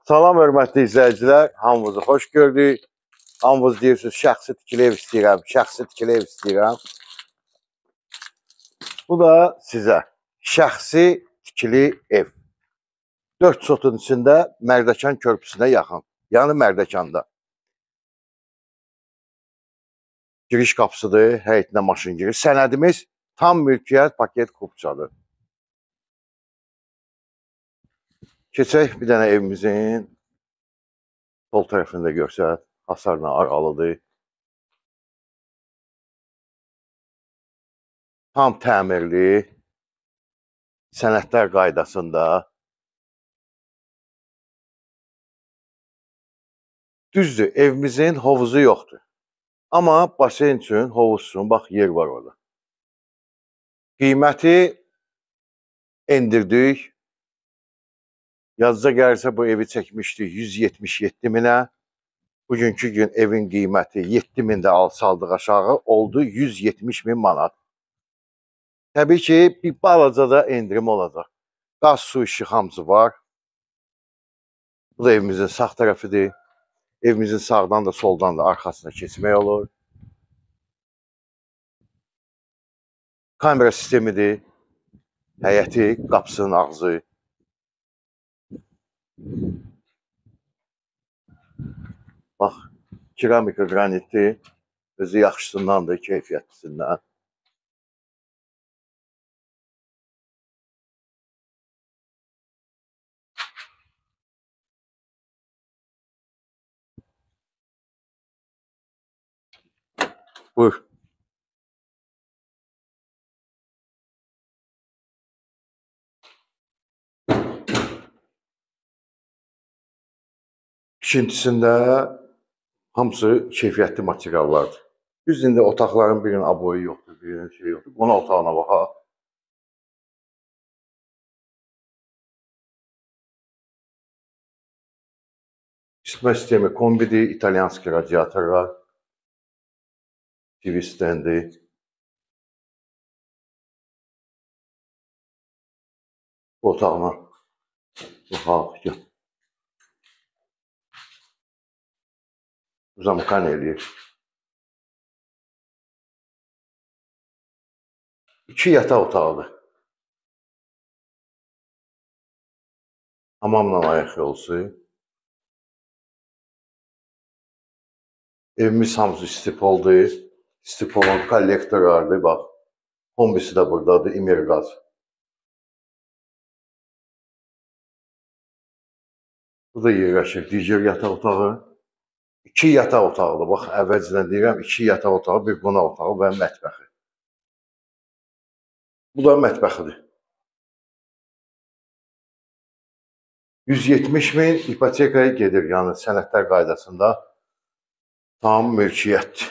Salam hörmətli izləyicilər, hamınızı xoş gördük. Hamınız deyirsiniz, şəxsi tikili ev istəyirəm, şəxsi tikili ev istəyirəm. Bu da sizə şəxsi tikili ev. 4 sotun içində Mərdəkan körpüsünə yaxın, yəni Mərdəkanda. Giriş qapısıdır, həyətinə maşın girir. Sənədimiz tam mülkiyyət paket kupçadır. Keçək bir dənə evimizin sol tərəfində görsət, hasarla aralıdır. Tam təmirli, sənədlər qaydasında. Düzdür, evimizin hovuzu yoxdur. Amma basen üçün, hovuz üçün, bax, yer var orada. Qiyməti endirdik. Yazıca gəlirsə bu evi çəkmişdik 177 minə. Bugünkü gün evin qiyməti 7 mində saldıq aşağı oldu 170 min manat. Təbii ki, bir balaca da endirim olacaq. Qaz, su, işıq hamısı var. Bu da evimizin sağ tərəfidir. Evimizin sağdan da soldan da arxasına keçmək olur. Kamera sistemidir. Həyəti, qapısının ağzı. Bax, keramika qranitdir. Özü yaxşısındandır, keyfiyyətlisindən. Buyur. İkincisində hamısı keyfiyyətli materiallardır. Düz indi otaqların birinin aboyu yoxdur, birinin şey yoxdur. Qonaq otağına baxaq. İsitmə sistemi kombidir, italyanski radiatorlar, TV stendi. Bu otağına baxaq. Zamkan eləyir. 2 yataq otağıdır. Hamamla ayaq yolusu. Evimiz hamısı istipoldur. İstipolun kollektorlardır, bax. Kombisi də buradadır, İmergaz. Bu da yerləşir, digər yataq otağı. 2 yataq otağıdır, bax, əvvəlcədən deyirəm, 2 yataq otağı, bir qonaq otağı və mətbəxi. Bu da mətbəxidir. 170 min ipotekaya gedir, yəni sənədlər qaydasında tam mülkiyyətdir.